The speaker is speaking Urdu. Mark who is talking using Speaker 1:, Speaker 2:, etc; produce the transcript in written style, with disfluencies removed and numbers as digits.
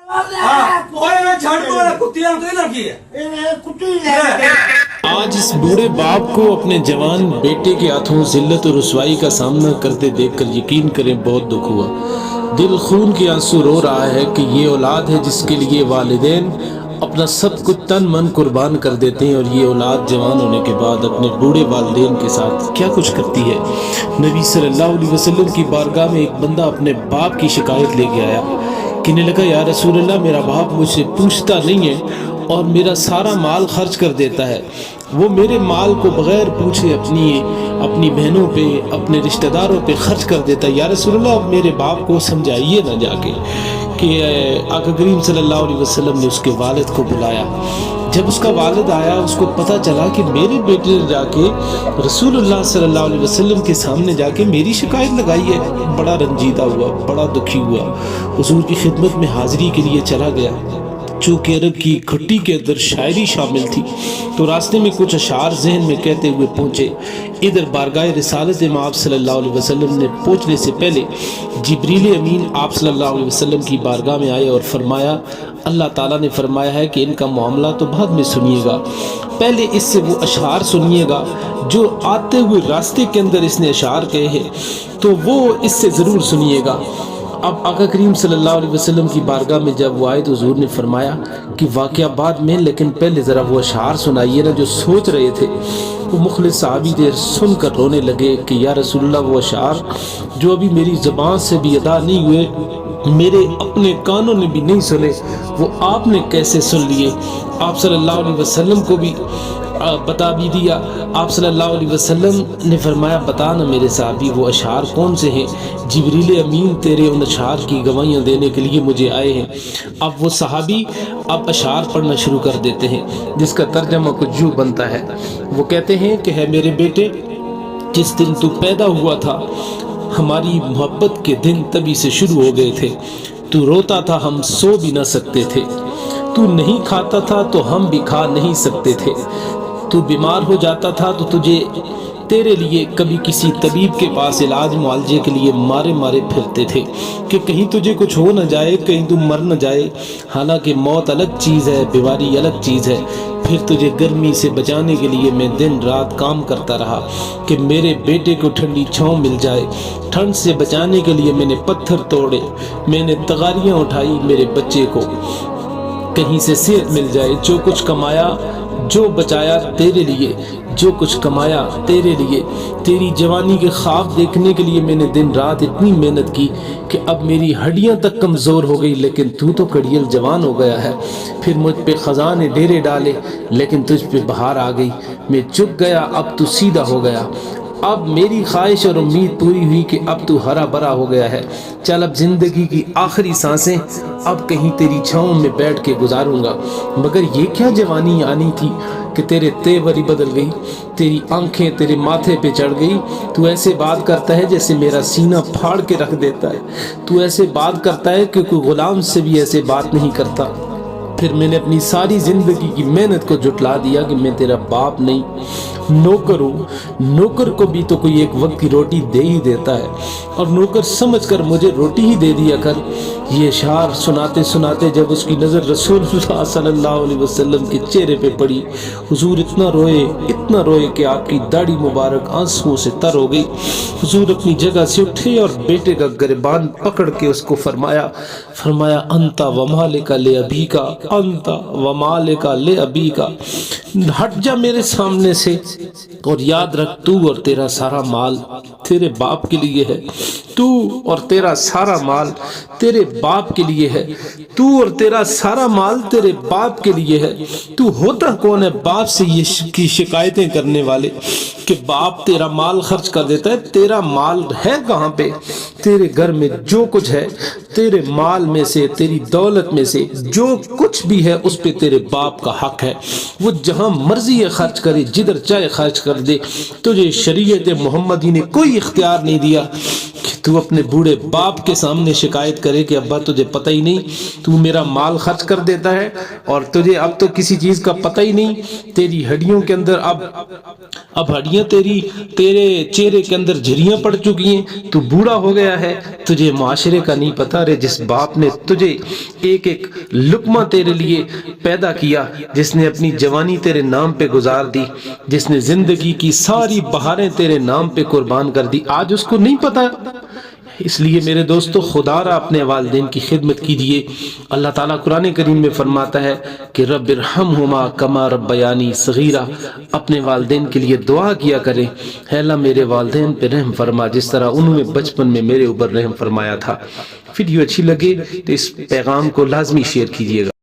Speaker 1: آج اس بوڑھے باپ کو اپنے جوان بیٹے کے ہاتھوں ذلت و رسوائی کا سامنا کرتے دیکھ کر یقین کریں بہت دکھ ہوا۔ دل خون کے آنسو رو رہا ہے کہ یہ اولاد ہے جس کے لیے والدین اپنا سب کچھ تن من قربان کر دیتے ہیں، اور یہ اولاد جوان ہونے کے بعد اپنے بوڑھے والدین کے ساتھ کیا کچھ کرتی ہے۔ نبی صلی اللہ علیہ وسلم کی بارگاہ میں ایک بندہ اپنے باپ کی شکایت لے کے آیا، کہنے لگا یا رسول اللہ میرا باپ مجھ سے پوچھتا نہیں ہے اور میرا سارا مال خرچ کر دیتا ہے، وہ میرے مال کو بغیر پوچھے اپنی بہنوں پہ اپنے رشتہ داروں پہ خرچ کر دیتا ہے۔ یا رسول اللہ اب میرے باپ کو سمجھائیے نہ جا کے۔ کہ آقا کریم صلی اللہ علیہ وسلم نے اس کے والد کو بلایا۔ جب اس کا والد آیا اس کو پتہ چلا کہ میرے بیٹے نے جا کے رسول اللہ صلی اللہ علیہ وسلم کے سامنے جا کے میری شکایت لگائی ہے۔ بڑا رنجیدہ ہوا، بڑا دکھی ہوا، حضور کی خدمت میں حاضری کے لیے چلا گیا۔ چونکہ عرب کی کھٹی کے اندر شاعری شامل تھی تو راستے میں کچھ اشعار ذہن میں کہتے ہوئے پہنچے۔ ادھر بارگاہ رسالت مآب صلی اللہ علیہ وسلم نے پہنچنے سے پہلے جبریل امین آپ صلی اللہ علیہ وسلم کی بارگاہ میں آئے اور فرمایا اللہ تعالیٰ نے فرمایا ہے کہ ان کا معاملہ تو بعد میں سنیے گا، پہلے اس سے وہ اشعار سنیے گا جو آتے ہوئے راستے کے اندر اس نے اشعار کہے ہیں، تو وہ اس سے ضرور سنیے گا۔ اب آقا کریم صلی اللہ علیہ وسلم کی بارگاہ میں جب وہ آئے تو حضور نے فرمایا کہ واقعہ بعد میں، لیکن پہلے ذرا وہ اشعار سنائیے نا جو سوچ رہے تھے۔ وہ مخلص صحابی دیر سن کر رونے لگے کہ یا رسول اللہ وہ اشعار جو ابھی میری زبان سے بھی ادا نہیں ہوئے، میرے اپنے کانوں نے بھی نہیں سنے، وہ آپ نے کیسے سن لیے؟ آپ صلی اللہ علیہ وسلم کو بھی بتا بھی دیا۔ آپ صلی اللہ علیہ وسلم نے فرمایا بتا نا میرے صحابی وہ اشعار کون سے ہیں؟ جبریل امین تیرے ان اشعار کی گواہیاں دینے کے لیے مجھے آئے ہیں۔ اب وہ صحابی اب اشعار پڑھنا شروع کر دیتے ہیں جس کا ترجمہ کچھ یوں بنتا ہے۔ وہ کہتے ہیں کہ ہے میرے بیٹے، جس دن تو پیدا ہوا تھا ہماری محبت کے دن تبھی سے شروع ہو گئے تھے۔ تو روتا تھا ہم سو بھی نہ سکتے تھے، تو نہیں کھاتا تھا تو ہم بھی کھا نہیں سکتے تھے، تو بیمار ہو جاتا تھا تو تجھے تیرے لیے کبھی کسی طبیب کے پاس علاج معالجے کے لیے مارے مارے پھرتے تھے کہ کہیں تجھے کچھ ہو نہ جائے، کہیں تو مر نہ جائے۔ حالانکہ موت الگ چیز ہے، بیماری الگ چیز ہے۔ پھر تجھے گرمی سے بچانے کے لیے میں دن رات کام کرتا رہا کہ میرے بیٹے کو ٹھنڈی چھاؤں مل جائے۔ ٹھنڈ سے بچانے کے لیے میں نے پتھر توڑے، میں نے تغاریاں اٹھائی میرے بچے کو کہیں سے صحت مل جائے۔ جو کچھ کمایا جو بچایا تیرے لیے، جو کچھ کمایا تیرے لیے۔ تیری جوانی کے خواب دیکھنے کے لیے میں نے دن رات اتنی محنت کی کہ اب میری ہڈیاں تک کمزور ہو گئی، لیکن تو کڑیل جوان ہو گیا ہے۔ پھر مجھ پہ خزاں نے ڈیرے ڈالے لیکن تجھ پہ بہار آ گئی، میں چک گیا اب تو سیدھا ہو گیا۔ اب میری خواہش اور امید پوری ہوئی کہ اب تو ہرا بھرا ہو گیا ہے۔ چل اب زندگی کی آخری سانسیں اب کہیں تیری چھاؤں میں بیٹھ کے گزاروں گا۔ مگر یہ کیا جوانی آنی تھی کہ تیرے تیوری بدل گئی، تیری آنکھیں تیرے ماتھے پہ چڑھ گئی۔ تو ایسے بات کرتا ہے جیسے میرا سینہ پھاڑ کے رکھ دیتا ہے، تو ایسے بات کرتا ہے کہ کوئی غلام سے بھی ایسے بات نہیں کرتا۔ پھر میں نے اپنی ساری زندگی کی محنت کو جھٹلا دیا کہ میں تیرا باپ نہیں نوکر ہوں۔ نوکر کو بھی تو کوئی ایک وقت کی روٹی دے ہی دیتا ہے، اور نوکر سمجھ کر مجھے روٹی ہی دے دیا کر۔ یہ اشعار سناتے سناتے جب اس کی نظر رسول اللہ صلی اللہ علیہ وسلم کے چہرے پہ پڑی، حضور اتنا روئے کہ آپ کی داڑھی مبارک آنسوؤں سے تر ہو گئی۔ حضور اپنی جگہ سے اٹھے اور بیٹے کا گریبان پکڑ کے اس کو فرمایا انت و مالک لے ابی کا، انت و مالک لے ابی کا، ہٹ جا میرے سامنے سے اور یاد رکھ تو اور تیرا سارا مال تیرے باپ کے لیے ہے، تو اور تیرا سارا مال تیرے باپ کے لیے ہے، تو اور تیرا سارا مال تیرے باپ کے لیے ہے۔ تو ہوتا کون ہے باپ سے یہ کی شکایتیں کرنے والے کہ باپ تیرا مال خرچ کر دیتا ہے؟ تیرا مال ہے کہاں پہ؟ تیرے گھر میں جو کچھ ہے، تیرے مال میں سے تیری دولت میں سے جو کچھ بھی ہے اس پہ تیرے باپ کا حق ہے۔ وہ جہاں مرضی ہے خرچ کرے، جدھر چاہے خرچ کر دے۔ تجھے شریعت محمدی نے کوئی اختیار نہیں دیا کہ تو اپنے بوڑھے باپ کے سامنے شکایت کرے کہ ابا تجھے پتہ ہی نہیں، تو میرا مال خرچ کر دیتا ہے اور تجھے اب تو کسی چیز کا پتہ ہی نہیں، تیری ہڈیوں کے اندر اب ہڈیاں تیرے چہرے کے اندر جھریاں پڑ چکی ہیں، تو بوڑھا ہو گیا ہے، تجھے معاشرے کا نہیں پتہ۔ رے جس باپ نے تجھے ایک ایک لقمہ تیرے لیے پیدا کیا، جس نے اپنی جوانی تیرے نام پہ گزار دی، جس نے زندگی کی ساری بہاریں تیرے نام پہ قربان کر دی، آج اس کو نہیں پتہ۔ اس لیے میرے دوستو خدا را اپنے والدین کی خدمت کیجیے۔ اللہ تعالیٰ قرآن کریم میں فرماتا ہے کہ رب ارحمہما کما ربیانی صغیرا، اپنے والدین کے لیے دعا کیا کریں، اے اللہ میرے والدین پہ رحم فرما جس طرح انہوں نے بچپن میں میرے اوپر رحم فرمایا تھا۔ ویڈیو اچھی لگے تو اس پیغام کو لازمی شیئر کیجیے گا۔